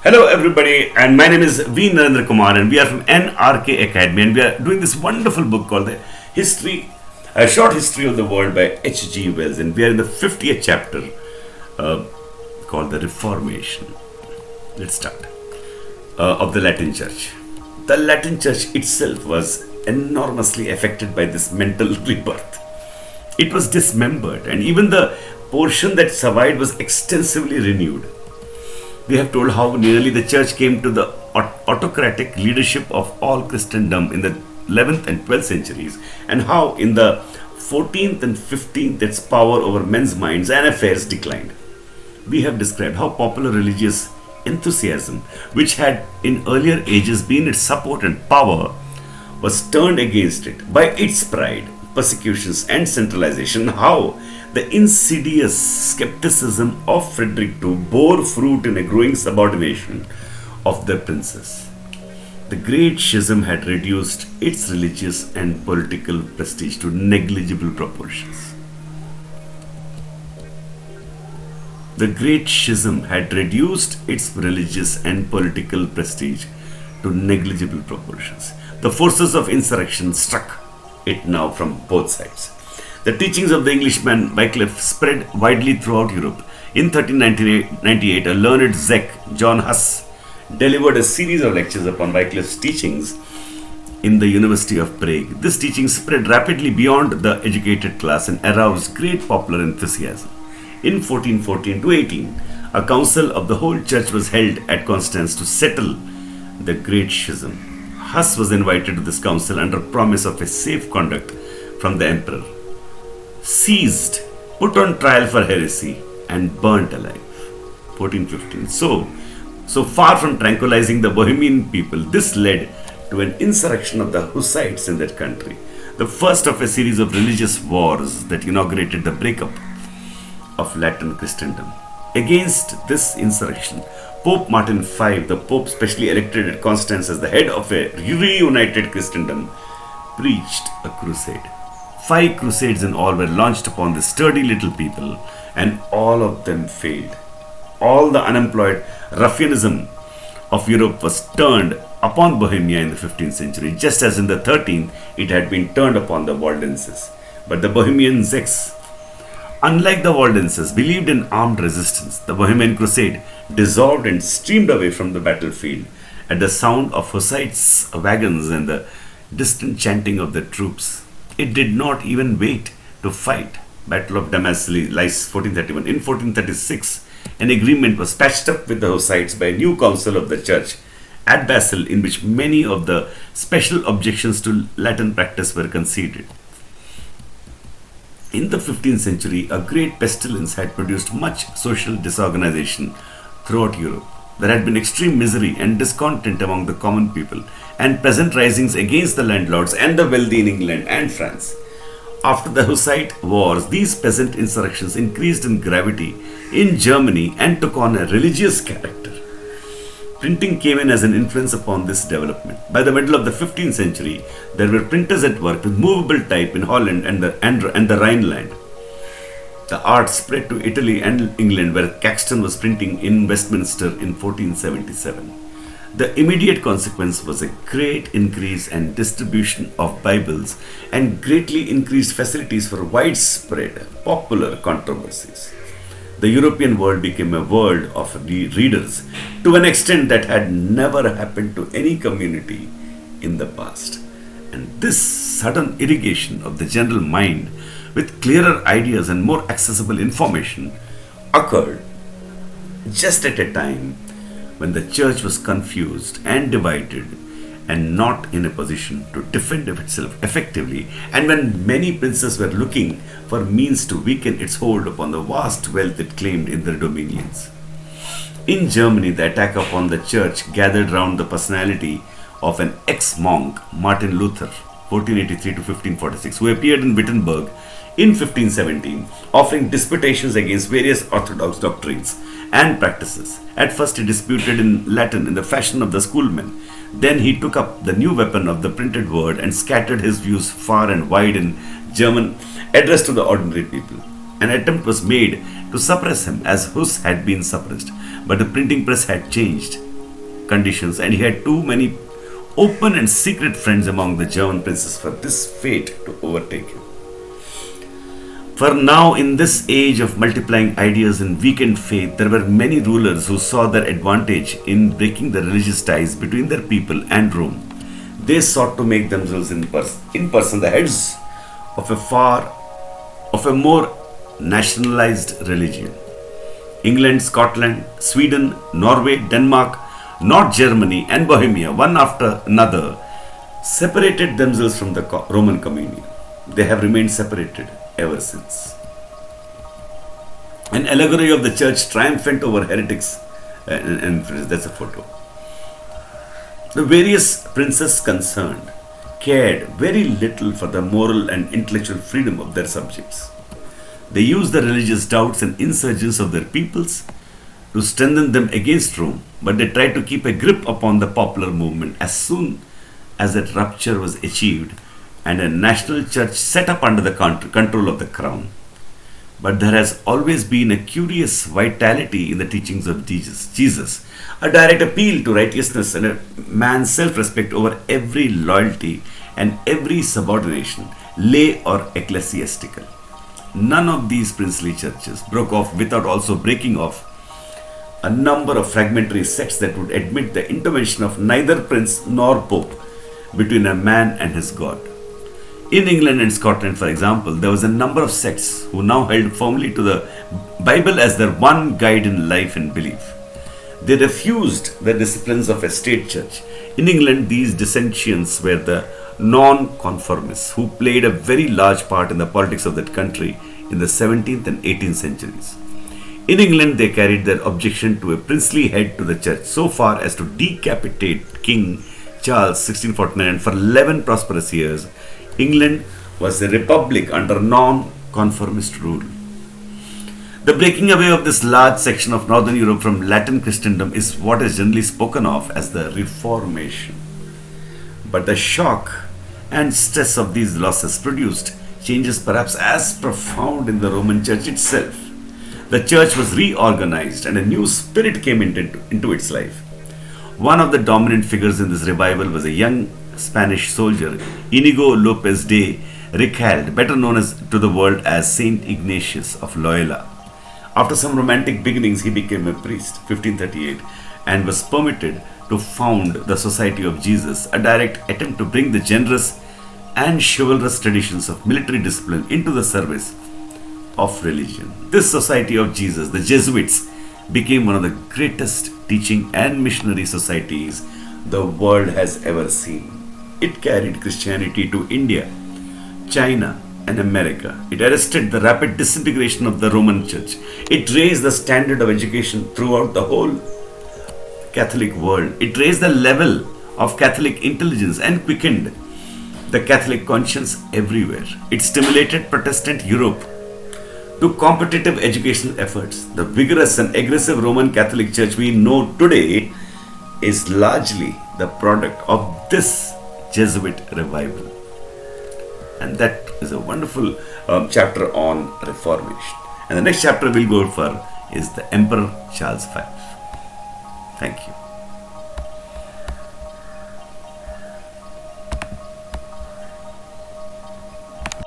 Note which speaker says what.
Speaker 1: Hello, everybody, and my name is V. Narendra Kumar, and we are from NRK Academy, and we are doing this wonderful book called The History, A Short History of the World by H.G. Wells, and we are in the 50th chapter called The Reformation. Let's start. Of the Latin Church. The Latin Church itself was enormously affected by this mental rebirth. It was dismembered, and even the portion that survived was extensively renewed. We have told how nearly the church came to the autocratic leadership of all Christendom in the 11th and 12th centuries, and how in the 14th and 15th its power over men's minds and affairs declined. We have described how popular religious enthusiasm, which had in earlier ages been its support and power, was turned against it by its pride, persecutions, and centralization. How the insidious scepticism of Frederick II bore fruit in a growing subordination of their princes. The Great Schism had reduced its religious and political prestige to negligible proportions. The Great Schism had reduced its religious and political prestige to negligible proportions. The forces of insurrection struck it now from both sides. The teachings of the Englishman Wycliffe spread widely throughout Europe. In 1398, a learned Czech, John Huss, delivered a series of lectures upon Wycliffe's teachings in the University of Prague. This teaching spread rapidly beyond the educated class and aroused great popular enthusiasm. In 1414 to 18, a council of the whole church was held at Constance to settle the Great Schism. Huss was invited to this council under promise of a safe conduct from the emperor, seized, put on trial for heresy, and burnt alive. 1415. So far from tranquilizing the Bohemian people, this led to an insurrection of the Hussites in that country, the first of a series of religious wars that inaugurated the breakup of Latin Christendom. Against this insurrection, Pope Martin V, the Pope specially elected at Constance as the head of a reunited Christendom, preached a crusade. 5 crusades in all were launched upon the sturdy little people, and all of them failed. All the unemployed ruffianism of Europe was turned upon Bohemia in the 15th century, just as in the 13th it had been turned upon the Waldenses. But the Bohemian Czechs, unlike the Waldenses, believed in armed resistance. The Bohemian Crusade dissolved and streamed away from the battlefield at the sound of Hussites' wagons and the distant chanting of the troops. It did not even wait to fight. Battle of Damascus, 1431. In 1436, an agreement was patched up with the Hussites by a new council of the church at Basel, in which many of the special objections to Latin practice were conceded. In the 15th century, a great pestilence had produced much social disorganization throughout Europe. There had been extreme misery and discontent among the common people, and peasant risings against the landlords and the wealthy in England and France. After the Hussite wars, these peasant insurrections increased in gravity in Germany and took on a religious character. Printing came in as an influence upon this development. By the middle of the 15th century, there were printers at work with movable type in Holland and the Rhineland. The art spread to Italy and England, where Caxton was printing in Westminster in 1477. The immediate consequence was a great increase and distribution of Bibles and greatly increased facilities for widespread popular controversies. The European world became a world of readers to an extent that had never happened to any community in the past. And this sudden irrigation of the general mind with clearer ideas and more accessible information occurred just at a time when the church was confused and divided and not in a position to defend itself effectively, and when many princes were looking for means to weaken its hold upon the vast wealth it claimed in their dominions. In Germany, the attack upon the church gathered round the personality of an ex-monk, Martin Luther, 1483 to 1546, who appeared in Wittenberg in 1517, offering disputations against various orthodox doctrines and practices. At first he disputed in Latin in the fashion of the schoolmen. Then he took up the new weapon of the printed word and scattered his views far and wide in German, addressed to the ordinary people. An attempt was made to suppress him as Hus had been suppressed, but the printing press had changed conditions, and he had too many open and secret friends among the German princes for this fate to overtake him. For now, in this age of multiplying ideas and weakened faith, there were many rulers who saw their advantage in breaking the religious ties between their people and Rome. They sought to make themselves in person the heads of a more nationalized religion. England, Scotland, Sweden, Norway, Denmark, North Germany, and Bohemia, one after another, separated themselves from the Roman communion. They have remained separated ever since. An allegory of the church triumphant over heretics, and that's a photo. The various princes concerned cared very little for the moral and intellectual freedom of their subjects. They used the religious doubts and insurgence of their peoples to strengthen them against Rome, but they tried to keep a grip upon the popular movement as soon as that rupture was achieved and a national church set up under the control of the crown. But there has always been a curious vitality in the teachings of Jesus, a direct appeal to righteousness and a man's self-respect over every loyalty and every subordination, lay or ecclesiastical. None of these princely churches broke off without also breaking off a number of fragmentary sects that would admit the intervention of neither prince nor pope between a man and his God. In England and Scotland, for example, there was a number of sects who now held firmly to the Bible as their one guide in life and belief. They refused the disciplines of a state church. In England, these dissentients were the non-conformists who played a very large part in the politics of that country in the 17th and 18th centuries. In England, they carried their objection to a princely head to the church so far as to decapitate King Charles 1649, and for 11 prosperous years, England was a republic under non-conformist rule. The breaking away of this large section of Northern Europe from Latin Christendom is what is generally spoken of as the Reformation. But the shock and stress of these losses produced changes perhaps as profound in the Roman Church itself. The Church was reorganized and a new spirit came into its life. One of the dominant figures in this revival was a young Spanish soldier, Inigo Lopez de Recalde, better known to the world as Saint Ignatius of Loyola. After some romantic beginnings, he became a priest, 1538, and was permitted to found the Society of Jesus, a direct attempt to bring the generous and chivalrous traditions of military discipline into the service of religion. This Society of Jesus, the Jesuits, became one of the greatest teaching and missionary societies the world has ever seen. It carried Christianity to India, China, and America. It arrested the rapid disintegration of the Roman Church. It raised the standard of education throughout the whole Catholic world. It raised the level of Catholic intelligence and quickened the Catholic conscience everywhere. It stimulated Protestant Europe to competitive educational efforts. The vigorous and aggressive Roman Catholic Church we know today is largely the product of this Jesuit revival. And that is a wonderful chapter on Reformation. And the next chapter we'll go for is the Emperor Charles V. Thank you.